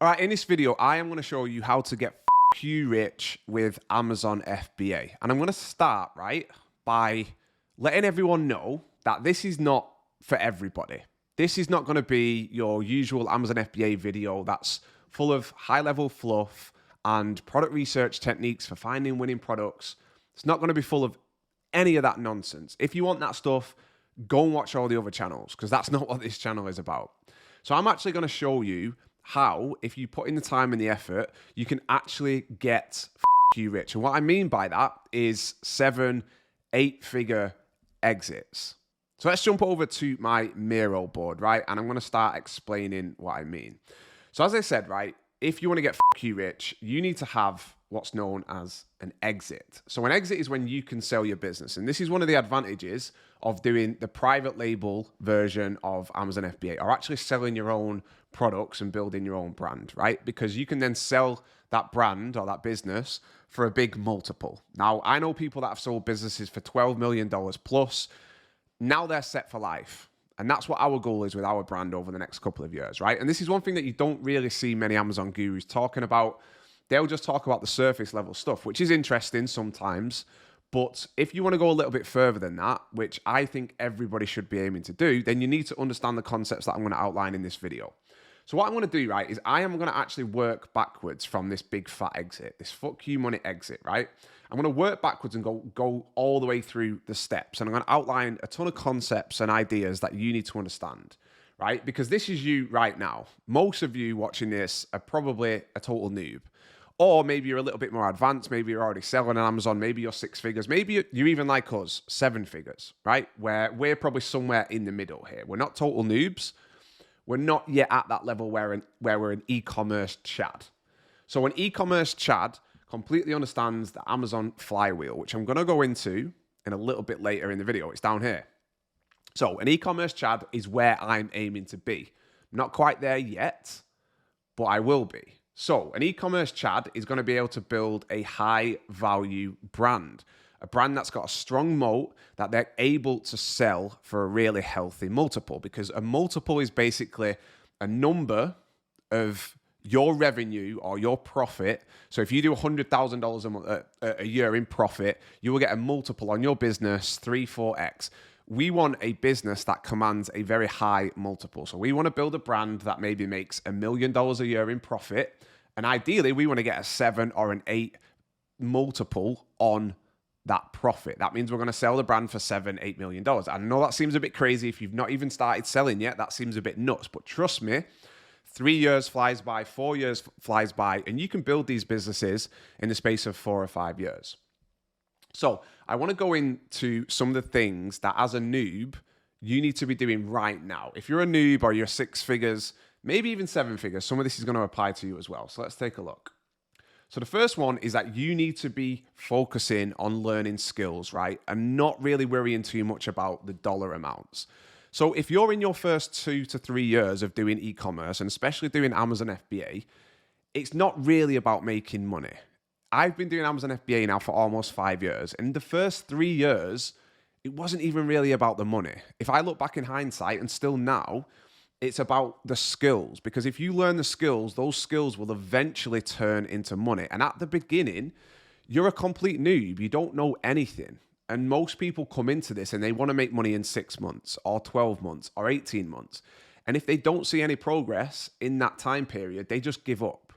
All right, in this video, I am going to show you how to get you rich with Amazon FBA. And I'm going to start, right, by letting everyone know that this is not for everybody. This is not going to be your usual Amazon FBA video that's full of high-level fluff and product research techniques for finding winning products. It's not going to be full of any of that nonsense. If you want that stuff, go and watch all the other channels, because that's not what this channel is about. So I'm actually going to show you how, if you put in the time and the effort, you can actually get you rich. And what I mean by that is 7, 8-figure exits. So let's jump over to my Miro board, right? And I'm going to start explaining what I mean. So as I said, right, if you want to get you rich, you need to have what's known as an exit. So an exit is when you can sell your business. And this is one of the advantages of doing the private label version of Amazon FBA, or actually selling your own products and building your own brand, right? Because you can then sell that brand or that business for a big multiple. Now, I know people that have sold businesses for $12 million plus. Now they're set for life. And that's what our goal is with our brand over the next couple of years, right? And this is one thing that you don't really see many Amazon gurus talking about. They'll just talk about the surface level stuff, which is interesting sometimes. But if you want to go a little bit further than that, which I think everybody should be aiming to do, then you need to understand the concepts that I'm going to outline in this video. So what I'm going to do, right, is I am going to actually work backwards from this big fat exit, this fuck you money exit, right? I'm going to work backwards and go all the way through the steps. And I'm going to outline a ton of concepts and ideas that you need to understand, right? Because this is you right now. Most of you watching this are probably a total noob. Or maybe you're a little bit more advanced. Maybe you're already selling on Amazon. Maybe you're 6 figures. Maybe you're even like us, 7 figures, right? Where we're probably somewhere in the middle here. We're not total noobs. We're not yet at that level where we're an e-commerce Chad. So an e-commerce Chad completely understands the Amazon Flywheel, which I'm going to go into in a little bit later in the video. It's down here. So an e-commerce Chad is where I'm aiming to be. Not quite there yet, but I will be. So an e-commerce Chad is going to be able to build a high value brand, a brand that's got a strong moat that they're able to sell for a really healthy multiple, because a multiple is basically a number of your revenue or your profit. So if you do $100,000 a year in profit, you will get a multiple on your business, 3-4x. We want a business that commands a very high multiple. So we want to build a brand that maybe makes $1 million a year in profit. And ideally, we want to get a 7 or an 8 multiple on that profit. That means we're going to sell the brand for $7-8 million. I know that seems a bit crazy. If you've not even started selling yet, that seems a bit nuts. But trust me, 3 years flies by, 4 years flies by, and you can build these businesses in the space of 4 or 5 years. So I want to go into some of the things that as a noob, you need to be doing right now. If you're a noob or you're 6 figures, maybe even 7 figures, some of this is going to apply to you as well. So let's take a look. So the first one is that you need to be focusing on learning skills, right? And not really worrying too much about the dollar amounts. So if you're in your first 2 to 3 years of doing e-commerce, and especially doing Amazon FBA, it's not really about making money. I've been doing Amazon FBA now for almost 5 years. And the first 3 years, it wasn't even really about the money. If I look back in hindsight, and still now, it's about the skills. Because if you learn the skills, those skills will eventually turn into money. And at the beginning, you're a complete noob. You don't know anything. And most people come into this and they want to make money in 6 months or 12 months or 18 months. And if they don't see any progress in that time period, they just give up.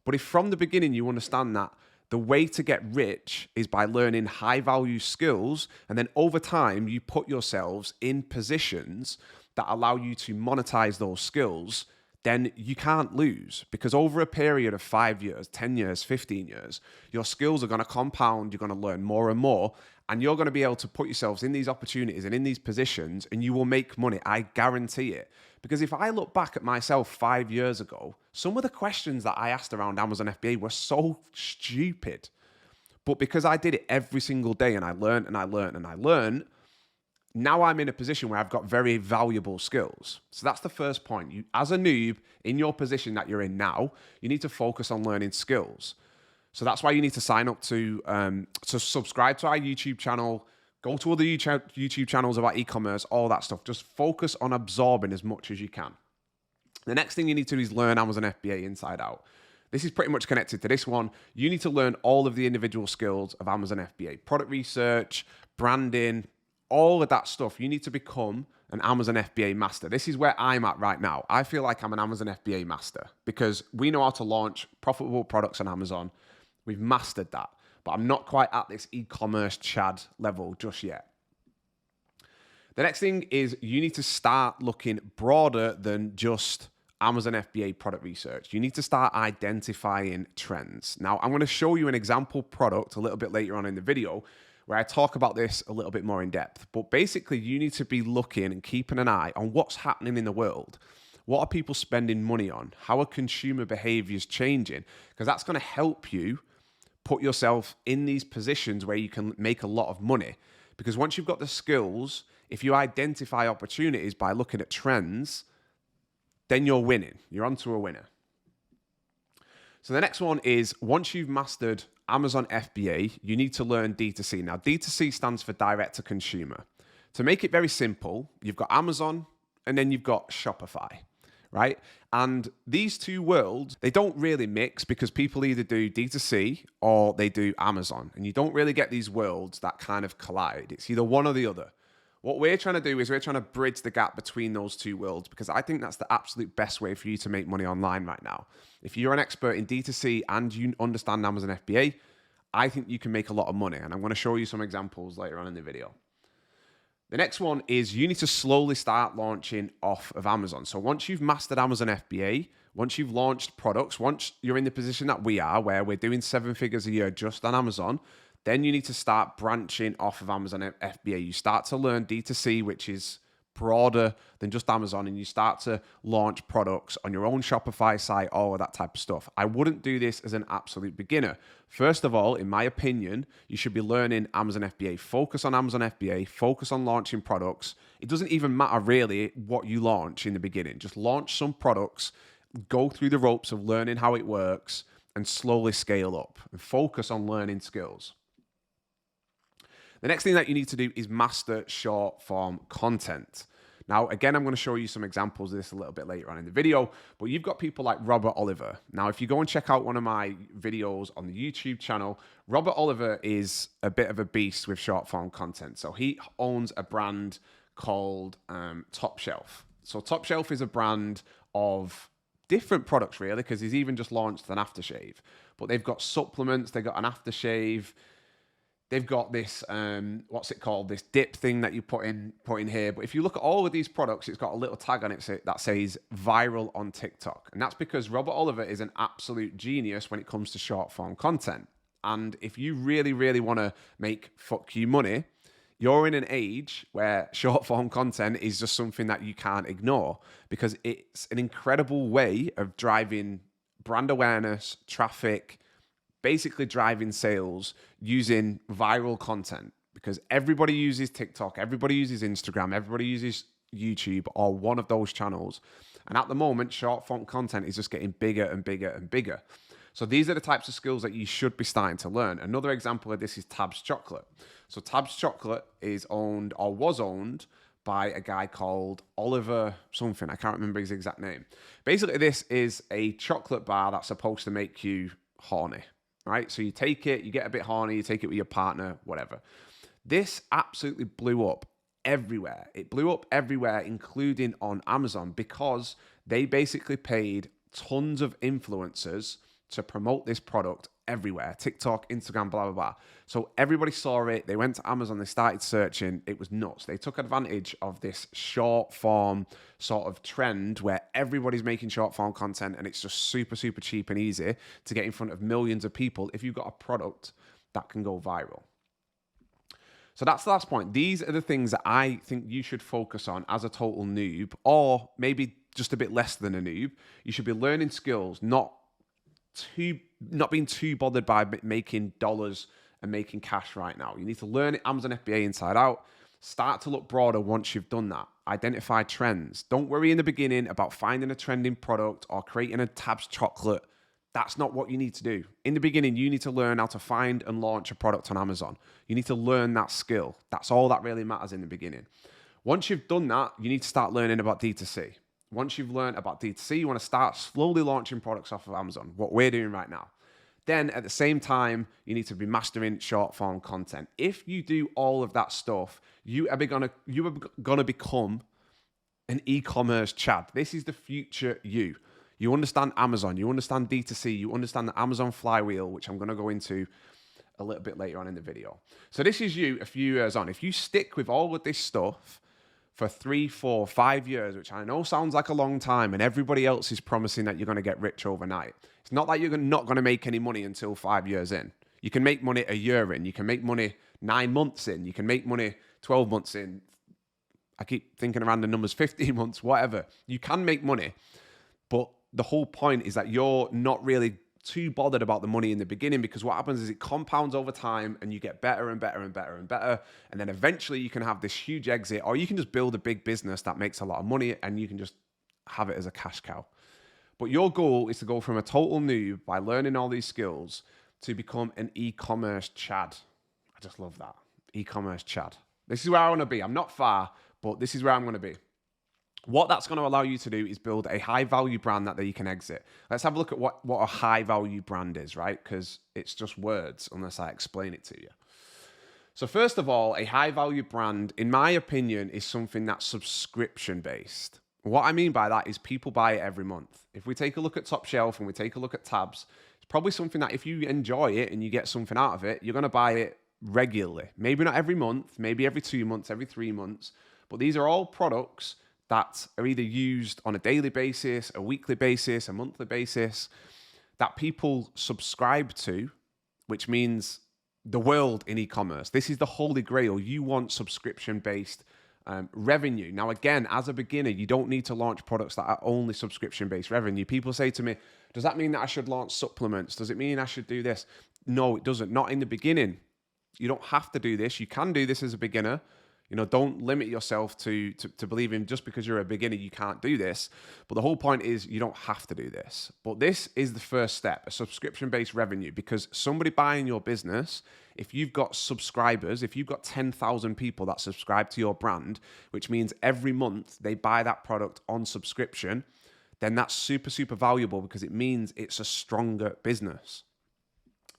But if from the beginning you understand that the way to get rich is by learning high value skills, and then over time you put yourselves in positions that allow you to monetize those skills, then you can't lose. Because over a period of 5 years, 10 years, 15 years, your skills are going to compound, you're going to learn more and more, and you're going to be able to put yourselves in these opportunities and in these positions, and you will make money. I guarantee it. Because if I look back at myself 5 years ago, some of the questions that I asked around Amazon FBA were so stupid. But because I did it every single day and I learned and I learned and I learned, now I'm in a position where I've got very valuable skills. So that's the first point. You, as a noob, in your position that you're in now, you need to focus on learning skills. So that's why you need to sign up to subscribe to our YouTube channel, go to other YouTube channels about e-commerce, all that stuff. Just focus on absorbing as much as you can. The next thing you need to do is learn Amazon FBA inside out. This is pretty much connected to this one. You need to learn all of the individual skills of Amazon FBA, product research, branding, all of that stuff. You need to become an Amazon FBA master. This is where I'm at right now. I feel like I'm an Amazon FBA master because we know how to launch profitable products on Amazon. We've mastered that, but I'm not quite at this e-commerce Chad level just yet. The next thing is you need to start looking broader than just Amazon FBA product research. You need to start identifying trends. Now, I'm going to show you an example product a little bit later on in the video where I talk about this a little bit more in depth. But basically, you need to be looking and keeping an eye on what's happening in the world. What are people spending money on? How are consumer behaviors changing? Because that's going to help you put yourself in these positions where you can make a lot of money. Because once you've got the skills, if you identify opportunities by looking at trends, then you're winning. You're onto a winner. So the next one is once you've mastered Amazon FBA, you need to learn D2C. Now, D2C stands for direct to consumer. To make it very simple, you've got Amazon and then you've got Shopify, right? And these two worlds, they don't really mix because people either do D2C or they do Amazon. And you don't really get these worlds that kind of collide. It's either one or the other. What we're trying to do is we're trying to bridge the gap between those two worlds because I think that's the absolute best way for you to make money online right now. If you're an expert in D2C and you understand Amazon FBA, I think you can make a lot of money. And I'm going to show you some examples later on in the video. The next one is you need to slowly start launching off of Amazon. So once you've mastered Amazon FBA, once you've launched products, once you're in the position that we are, where we're doing 7 figures a year just on Amazon, then you need to start branching off of Amazon FBA. You start to learn D2C, which is broader than just Amazon, and you start to launch products on your own Shopify site, all of that type of stuff. I wouldn't do this as an absolute beginner. First of all, in my opinion, you should be learning Amazon FBA. Focus on Amazon FBA, focus on launching products. It doesn't even matter really what you launch in the beginning. Just launch some products, go through the ropes of learning how it works, and slowly scale up and focus on learning skills. The next thing that you need to do is master short form content. Now, again, I'm going to show you some examples of this a little bit later on in the video, but you've got people like Robert Oliver. Now, if you go and check out one of my videos on the YouTube channel, Robert Oliver is a bit of a beast with short form content. So he owns a brand called Top Shelf. So Top Shelf is a brand of different products really, because he's even just launched an aftershave. But they've got supplements, they've got an aftershave, they've got this, what's it called? This dip thing that you put in here. But if you look at all of these products, it's got a little tag on it that says viral on TikTok. And that's because Robert Oliver is an absolute genius when it comes to short form content. And if you really, really want to make fuck you money, you're in an age where short form content is just something that you can't ignore because it's an incredible way of driving brand awareness, traffic, basically driving sales using viral content, because everybody uses TikTok, everybody uses Instagram, everybody uses YouTube or one of those channels. And at the moment, short form content is just getting bigger and bigger and bigger. So these are the types of skills that you should be starting to learn. Another example of this is Tabs Chocolate. So Tabs Chocolate is owned or was owned by a guy called Oliver something. I can't remember his exact name. Basically, this is a chocolate bar that's supposed to make you horny. Right? So you take it, you get a bit horny, you take it with your partner, whatever. This absolutely blew up everywhere. It blew up everywhere, including on Amazon, because they basically paid tons of influencers to promote this product everywhere. TikTok, Instagram, blah, blah, blah. So everybody saw it. They went to Amazon. They started searching. It was nuts. They took advantage of this short form sort of trend where everybody's making short form content and it's just super, super cheap and easy to get in front of millions of people if you've got a product that can go viral. So that's the last point. These are the things that I think you should focus on as a total noob, or maybe just a bit less than a noob. You should be learning skills, not being too bothered by making dollars and making cash right now. You need to learn Amazon FBA inside out. Start to look broader once you've done that. Identify trends. Don't worry in the beginning about finding a trending product or creating a Tabs chocolate. That's not what you need to do. In the beginning, you need to learn how to find and launch a product on Amazon. You need to learn that skill. That's all that really matters in the beginning. Once you've done that, you need to start learning about D2C. Once you've learned about D2C, you want to start slowly launching products off of Amazon, what we're doing right now. Then at the same time, you need to be mastering short form content. If you do all of that stuff, you are gonna become an e-commerce Chad. This is the future you. You understand Amazon, you understand D2C, you understand the Amazon Flywheel, which I'm gonna go into a little bit later on in the video. So this is you a few years on. If you stick with all of this stuff for 3, 4, 5 years, which I know sounds like a long time, and everybody else is promising that you're going to get rich overnight. It's not that you're not going to make any money until 5 years in. You can make money a year in. You can make money 9 months in. You can make money 12 months in. I keep thinking around the numbers, 15 months, whatever. You can make money, but the whole point is that you're not really too bothered about the money in the beginning, because what happens is it compounds over time and you get better and better and better and better. And then eventually you can have this huge exit, or you can just build a big business that makes a lot of money and you can just have it as a cash cow. But your goal is to go from a total noob by learning all these skills to become an e-commerce Chad. I just love that. E-commerce Chad. This is where I want to be. I'm not far, but this is where I'm going to be. What that's going to allow you to do is build a high value brand that you can exit. Let's have a look at what a high value brand is, right? Because it's just words unless I explain it to you. So first of all, a high value brand, in my opinion, is something that's subscription based. What I mean by that is people buy it every month. If we take a look at Top Shelf and we take a look at Tabs, it's probably something that if you enjoy it and you get something out of it, you're going to buy it regularly. Maybe not every month, maybe every 2 months, every 3 months, but these are all products that are either used on a daily basis, a weekly basis, a monthly basis, that people subscribe to, which means the world in e-commerce. This is the holy grail. You want subscription-based revenue. Now, again, as a beginner, you don't need to launch products that are only subscription-based revenue. People say to me, does that mean that I should launch supplements? Does it mean I should do this? No, it doesn't. Not in the beginning. You don't have to do this. You can do this as a beginner. You know, don't limit yourself to believing just because you're a beginner, you can't do this. But the whole point is you don't have to do this. But this is the first step, a subscription-based revenue, because somebody buying your business, if you've got subscribers, if you've got 10,000 people that subscribe to your brand, which means every month they buy that product on subscription, then that's super, super valuable because it means it's a stronger business.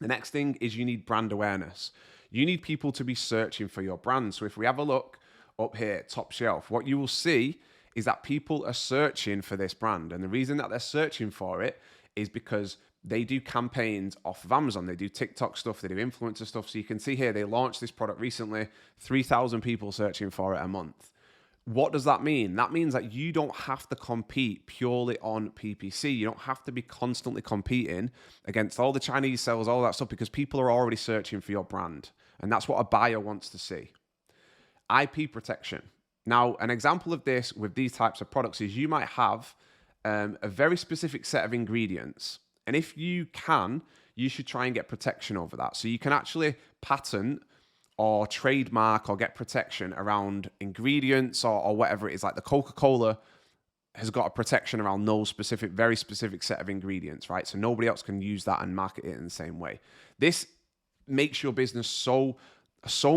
The next thing is you need brand awareness. You need people to be searching for your brand. So if we have a look up here, Top Shelf, what you will see is that people are searching for this brand. And the reason that they're searching for it is because they do campaigns off of Amazon. They do TikTok stuff, they do influencer stuff. So you can see here, they launched this product recently, 3,000 people searching for it a month. What does that mean? That means that you don't have to compete purely on PPC. You don't have to be constantly competing against all the Chinese sellers, all that stuff, because people are already searching for your brand. And that's what a buyer wants to see. IP protection. Now, an example of this with these types of products is you might have a very specific set of ingredients. And if you can, you should try and get protection over that. So you can actually patent or trademark or get protection around ingredients or whatever it is. Like the Coca-Cola has got a protection around those specific, very specific set of ingredients, right? So nobody else can use that and market it in the same way. This makes your business so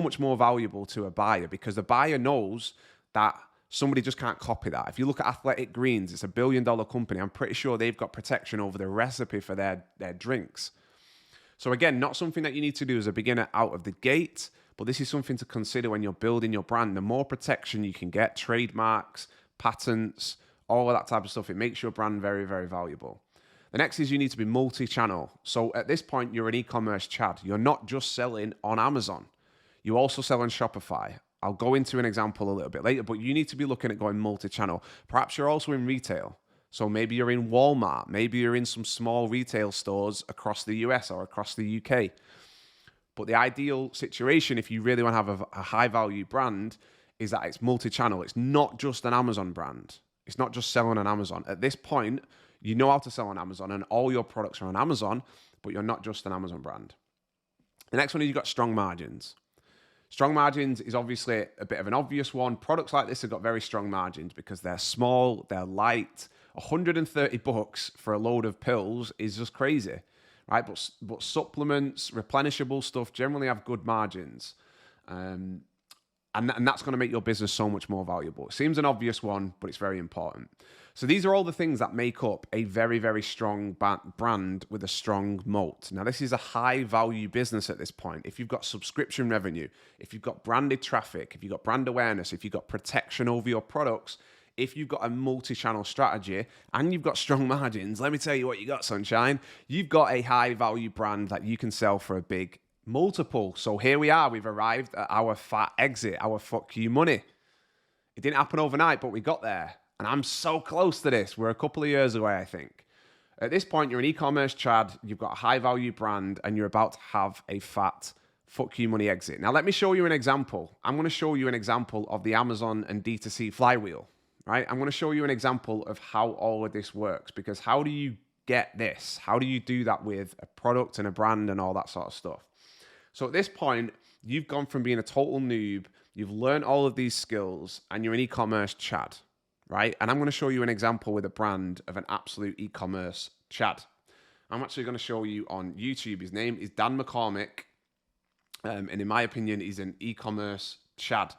much more valuable to a buyer, because the buyer knows that somebody just can't copy that. If you look at Athletic Greens, it's $1 billion company. I'm pretty sure they've got protection over the recipe for their drinks. So again, not something that you need to do as a beginner out of the gate, but this is something to consider when you're building your brand. The more protection you can get, trademarks, patents, all of that type of stuff, it makes your brand very, very valuable. The next is you need to be multi-channel. So at this point, you're an e-commerce Chad. You're not just selling on Amazon. You also sell on Shopify. I'll go into an example a little bit later, but you need to be looking at going multi-channel. Perhaps you're also in retail. So maybe you're in Walmart. Maybe you're in some small retail stores across the US or across the UK. But the ideal situation, if you really want to have a high-value brand, is that it's multi-channel. It's not just an Amazon brand. It's not just selling on Amazon. At this point, you know how to sell on Amazon and all your products are on Amazon, but you're not just an Amazon brand. The next one is you've got strong margins. Strong margins is obviously a bit of an obvious one. Products like this have got very strong margins because they're small, they're light. $130 for a load of pills is just crazy, right? But supplements, replenishable stuff generally have good margins. And that's going to make your business so much more valuable. It seems an obvious one, but it's very important. So these are all the things that make up a very, very strong brand with a strong moat. Now, this is a high value business at this point. If you've got subscription revenue, if you've got branded traffic, if you've got brand awareness, if you've got protection over your products, if you've got a multi-channel strategy and you've got strong margins, let me tell you what you got, sunshine. You've got a high value brand that you can sell for a big multiple. So here we are. We've arrived at our fat exit, our fuck you money. It didn't happen overnight, but we got there. And I'm so close to this. We're a couple of years away, I think. At this point, you're an e-commerce Chad, you've got a high value brand, and you're about to have a fat fuck you money exit. Now, let me show you an example. I'm going to show you an example of the Amazon and D2C flywheel, right? I'm going to show you an example of how all of this works, because how do you get this? How do you do that with a product and a brand and all that sort of stuff? So at this point, you've gone from being a total noob, you've learned all of these skills, and you're an e-commerce Chad, right? And I'm going to show you an example with a brand of an absolute e-commerce Chad. I'm actually going to show you on YouTube. His name is Dan McCormick, and in my opinion, he's an e-commerce Chad.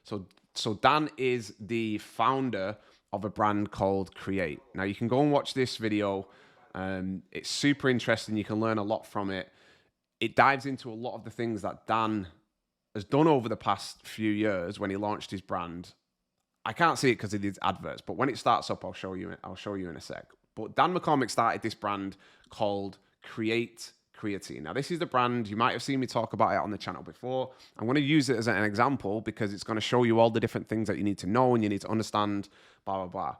So Dan is the founder of a brand called Create. Now, you can go and watch this video. It's super interesting. You can learn a lot from it. It dives into a lot of the things that Dan has done over the past few years when he launched his brand. I can't see it because it is adverts, but when it starts up, I'll show you in a sec. But Dan McCormick started this brand called Create Creatine. Now, this is the brand. You might have seen me talk about it on the channel before. I'm going to use it as an example because it's going to show you all the different things that you need to know and you need to understand, blah, blah, blah.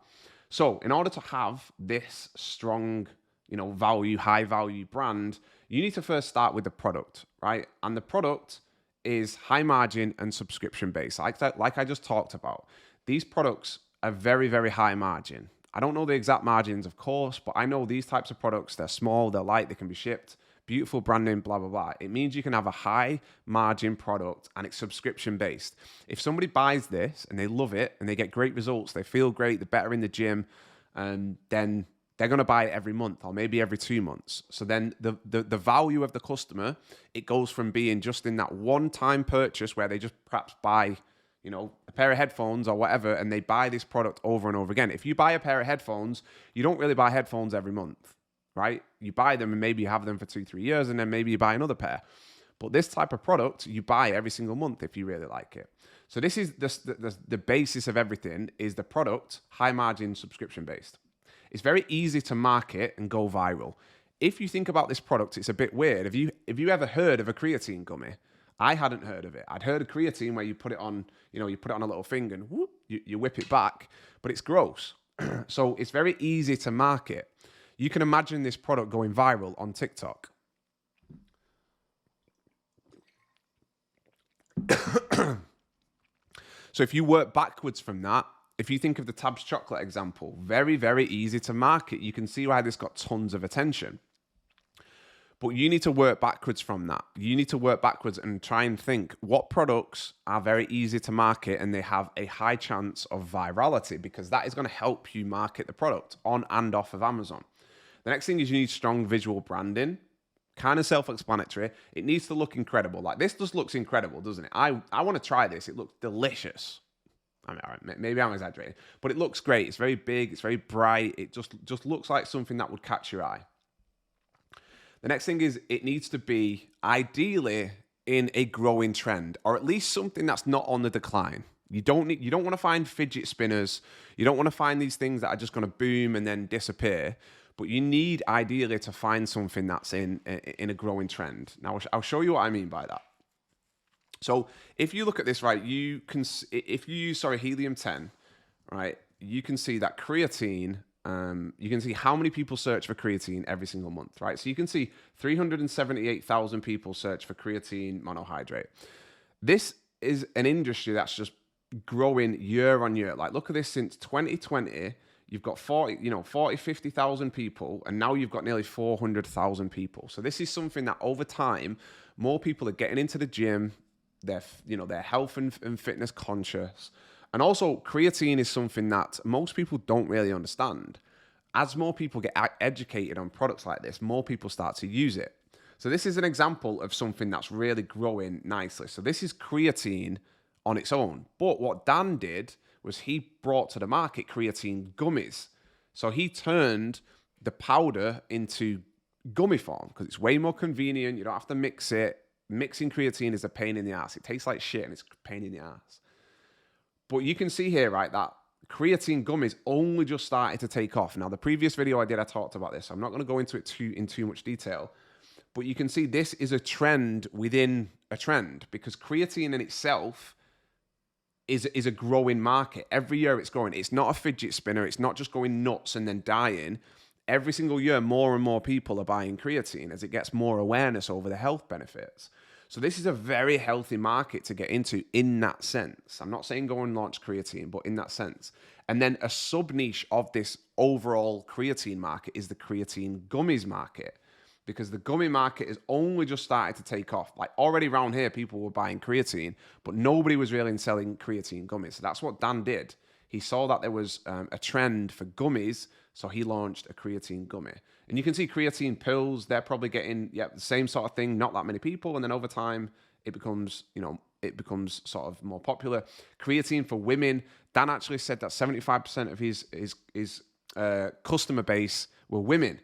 So in order to have this strong, high value brand, you need to first start with the product, right? And the product is high margin and subscription based. Like I just talked about, these products are very, very high margin. I don't know the exact margins, of course, but I know these types of products, they're small, they're light, they can be shipped, beautiful branding, blah, blah, blah. It means you can have a high margin product and it's subscription based. If somebody buys this and they love it and they get great results, they feel great, they're better in the gym, then they're going to buy it every month or maybe every 2 months. So then the value of the customer, it goes from being just in that one-time purchase where they just perhaps buy, a pair of headphones or whatever, and they buy this product over and over again. If you buy a pair of headphones, you don't really buy headphones every month, right? You buy them and maybe you have them for 2-3 years and then maybe you buy another pair. But this type of product, you buy every single month if you really like it. So this is the basis of everything is the product, high margin, subscription based. It's very easy to market and go viral. If you think about this product, it's a bit weird. Have you ever heard of a creatine gummy? I hadn't heard of it. I'd heard of creatine where you put it on, you put it on a little thing and whoop, you whip it back, but it's gross. So it's very easy to market. You can imagine this product going viral on TikTok. So if you work backwards from that, if you think of the Tabs chocolate example, very, very easy to market. You can see why this got tons of attention. But you need to work backwards from that. You need to work backwards and try and think what products are very easy to market and they have a high chance of virality, because that is going to help you market the product on and off of Amazon. The next thing is you need strong visual branding. Kind of self-explanatory. It needs to look incredible. Like this just looks incredible, doesn't it? I want to try this. It looks delicious. I mean, all right, maybe I'm exaggerating, but it looks great. It's very big. It's very bright. It just looks like something that would catch your eye. The next thing is it needs to be ideally in a growing trend, or at least something that's not on the decline. You don't want to find fidget spinners. You don't want to find these things that are just going to boom and then disappear. But you need ideally to find something that's in a growing trend. Now I'll show you what I mean by that. So if you look at this, right, if you use helium-10, right, you can see that creatine. You can see how many people search for creatine every single month, right? So you can see 378,000 people search for creatine monohydrate. This is an industry that's just growing year on year. Like, look at this, since 2020, you've got 50,000 people, and now you've got nearly 400,000 people. So this is something that over time, more people are getting into the gym. They're health and fitness conscious. And also, creatine is something that most people don't really understand. As more people get educated on products like this, more people start to use it. So this is an example of something that's really growing nicely. So this is creatine on its own. But what Dan did was he brought to the market creatine gummies. So he turned the powder into gummy form because it's way more convenient. You don't have to mix it. Mixing creatine is a pain in the ass. It tastes like shit and it's a pain in the ass. But you can see here, right, that creatine gummies only just started to take off. Now, the previous video I did, I talked about this. I'm not going to go into it in too much detail. But you can see this is a trend within a trend because creatine in itself is a growing market. Every year it's growing. It's not a fidget spinner. It's not just going nuts and then dying. Every single year, more and more people are buying creatine as it gets more awareness over the health benefits. So this is a very healthy market to get into in that sense. I'm not saying go and launch creatine, but in that sense. And then a sub-niche of this overall creatine market is the creatine gummies market, because the gummy market is only just started to take off. Like already around here, people were buying creatine, but nobody was really selling creatine gummies. So that's what Dan did. He saw that there was a trend for gummies, so he launched a creatine gummy. And you can see creatine pills, they're probably getting the same sort of thing, not that many people. And then over time, it becomes sort of more popular. Creatine for women, Dan actually said that 75% of his customer base were women.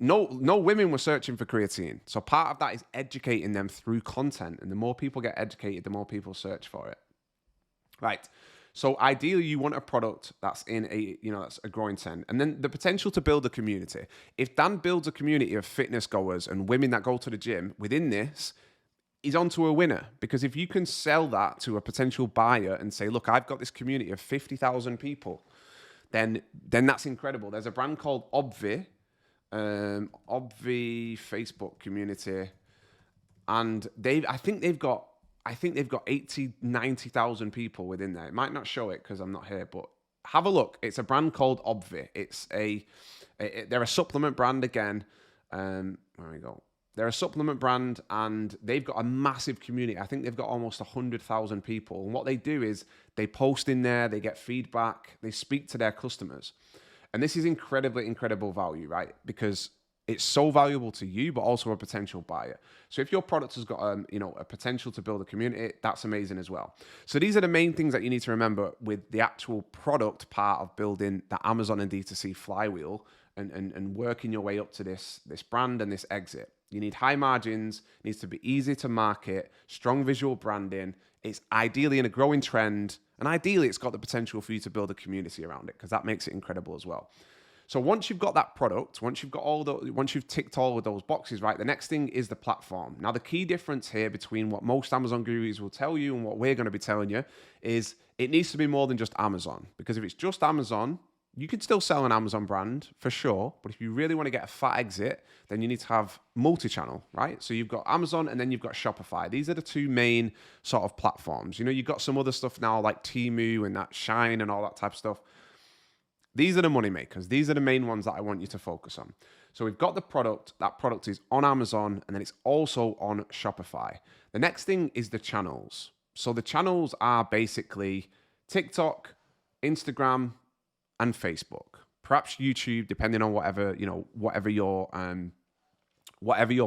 No women were searching for creatine. So part of that is educating them through content. And the more people get educated, the more people search for it. Right. So ideally, you want a product that's in that's a growing trend. And then the potential to build a community. If Dan builds a community of fitness goers and women that go to the gym within this, he's onto a winner. Because if you can sell that to a potential buyer and say, look, I've got this community of 50,000 people, then that's incredible. There's a brand called Obvi Facebook community. And I think they've got 80, 90,000 people within there. It might not show it because I'm not here, but have a look. It's a brand called Obvi. They're a supplement brand again. There we go. They're a supplement brand and they've got a massive community. I think they've got almost 100,000 people. And what they do is they post in there, they get feedback, they speak to their customers. And this is incredible value, right? Because it's so valuable to you, but also a potential buyer. So if your product has got a potential to build a community, that's amazing as well. So these are the main things that you need to remember with the actual product part of building the Amazon and D2C flywheel and working your way up to this brand and this exit. You need high margins, it needs to be easy to market, strong visual branding. It's ideally in a growing trend, and ideally it's got the potential for you to build a community around it because that makes it incredible as well. So once you've got that product, once you've ticked all of those boxes, right, the next thing is the platform. Now, the key difference here between what most Amazon gurus will tell you and what we're going to be telling you is it needs to be more than just Amazon. Because if it's just Amazon, you can still sell an Amazon brand for sure. But if you really want to get a fat exit, then you need to have multi-channel, right? So you've got Amazon and then you've got Shopify. These are the two main sort of platforms. You've got some other stuff now like Temu and that Shine and all that type of stuff. These are the money makers. These are the main ones that I want you to focus on. So we've got the product. That product is on Amazon and then it's also on Shopify. The next thing is the channels. So the channels are basically TikTok, Instagram, and Facebook. Perhaps YouTube, depending on whatever your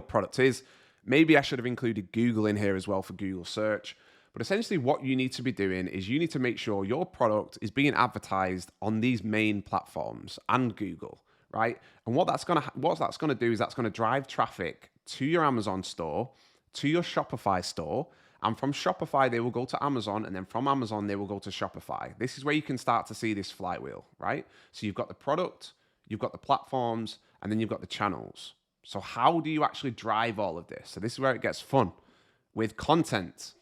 product is. Maybe I should have included Google in here as well for Google search. But essentially what you need to be doing is you need to make sure your product is being advertised on these main platforms and Google, right? And what that's going to do is that's going to drive traffic to your Amazon store, to your Shopify store, and from Shopify, they will go to Amazon, and then from Amazon, they will go to Shopify. This is where you can start to see this flywheel, right? So you've got the product, you've got the platforms, and then you've got the channels. So how do you actually drive all of this? So this is where it gets fun with content.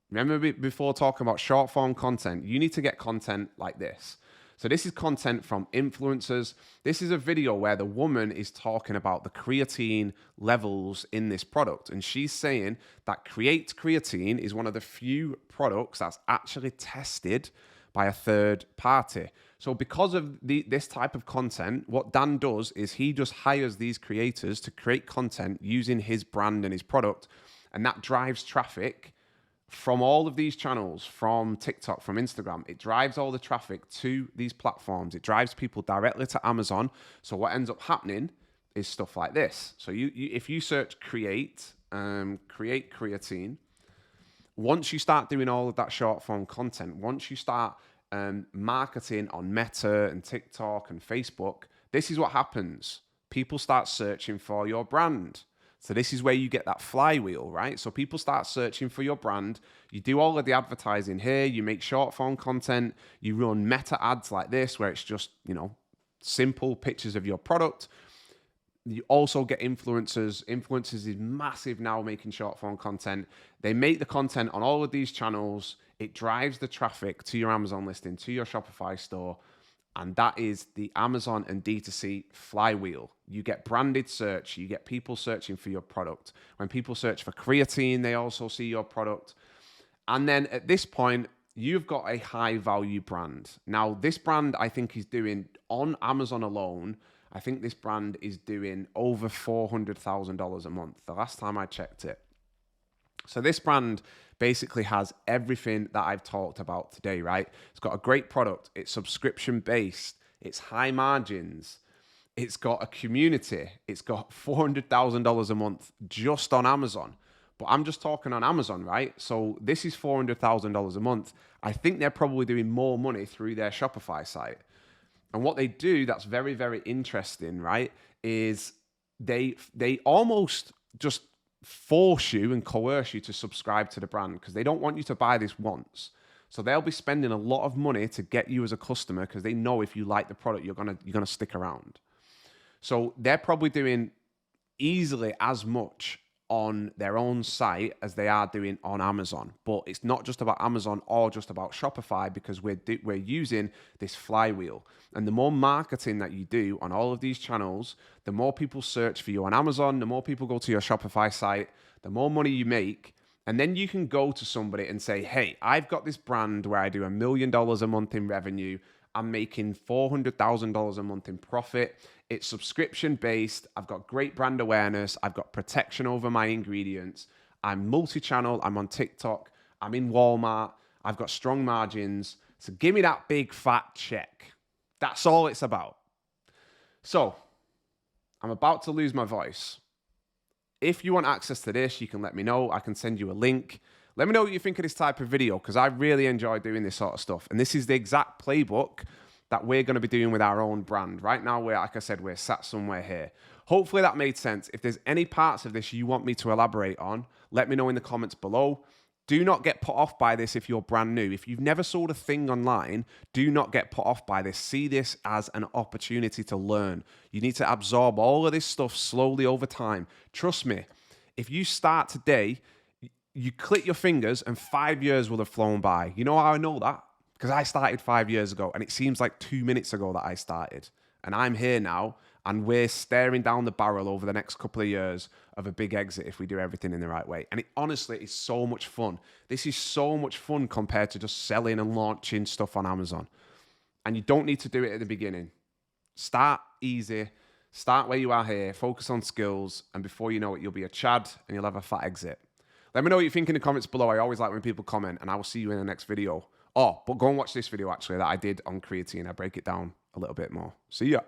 Remember before talking about short form content, you need to get content like this. So this is content from influencers. This is a video where the woman is talking about the creatine levels in this product. And she's saying that Create Creatine is one of the few products that's actually tested by a third party. So because of this type of content, what Dan does is he just hires these creators to create content using his brand and his product. And that drives traffic from all of these channels, from TikTok, from Instagram. It drives all the traffic to these platforms. It drives people directly to Amazon. So what ends up happening is stuff like this. So if you search create creatine once you start doing all of that short form content, once you start marketing on Meta and TikTok and Facebook, this is what happens. People start searching for your brand. So this is where you get that flywheel, right? So people start searching for your brand. You do all of the advertising here. You make short form content. You run meta ads like this, where it's just, simple pictures of your product. You also get influencers. Influencers is massive now, making short form content. They make the content on all of these channels. It drives the traffic to your Amazon listing, to your Shopify store. And that is the Amazon and D2C flywheel. You get branded search. You get people searching for your product. When people search for creatine, they also see your product. And then at this point, you've got a high value brand. Now, this brand, I think, is doing on Amazon alone, I think this brand is doing over $400,000 a month, the last time I checked it. So this brand basically has everything that I've talked about today, right? It's got a great product. It's subscription based. It's high margins. It's got a community. It's got $400,000 a month just on Amazon. But I'm just talking on Amazon, right? So this is $400,000 a month. I think they're probably doing more money through their Shopify site. And what they do that's very, very interesting, right, is they almost just force you and coerce you to subscribe to the brand because they don't want you to buy this once. So they'll be spending a lot of money to get you as a customer because they know if you like the product, you're gonna stick around. So they're probably doing easily as much on their own site as they are doing on Amazon. But it's not just about Amazon or just about Shopify because we're using this flywheel. And the more marketing that you do on all of these channels, the more people search for you on Amazon, the more people go to your Shopify site, the more money you make. And then you can go to somebody and say, hey, I've got this brand where I do $1 million a month in revenue. I'm making $400,000 a month in profit. It's subscription based. I've got great brand awareness. I've got protection over my ingredients. I'm multi-channel. I'm on TikTok. I'm in Walmart. I've got strong margins. So give me that big fat check. That's all it's about. So I'm about to lose my voice. If you want access to this, you can let me know. I can send you a link. Let me know what you think of this type of video because I really enjoy doing this sort of stuff. And this is the exact playbook that we're going to be doing with our own brand. Right now, like I said, we're sat somewhere here. Hopefully that made sense. If there's any parts of this you want me to elaborate on, let me know in the comments below. Do not get put off by this if you're brand new. If you've never sold a thing online, do not get put off by this. See this as an opportunity to learn. You need to absorb all of this stuff slowly over time. Trust me, if you start today, you click your fingers and 5 years will have flown by. You know how I know that? Because I started 5 years ago and it seems like 2 minutes ago that I started. And I'm here now and we're staring down the barrel over the next couple of years of a big exit if we do everything in the right way. And it honestly is so much fun. This is so much fun compared to just selling and launching stuff on Amazon. And you don't need to do it at the beginning. Start easy. Start where you are here. Focus on skills. And before you know it, you'll be a Chad and you'll have a fat exit. Let me know what you think in the comments below. I always like when people comment and I will see you in the next video. Oh, but go and watch this video actually that I did on creatine. I break it down a little bit more. See ya.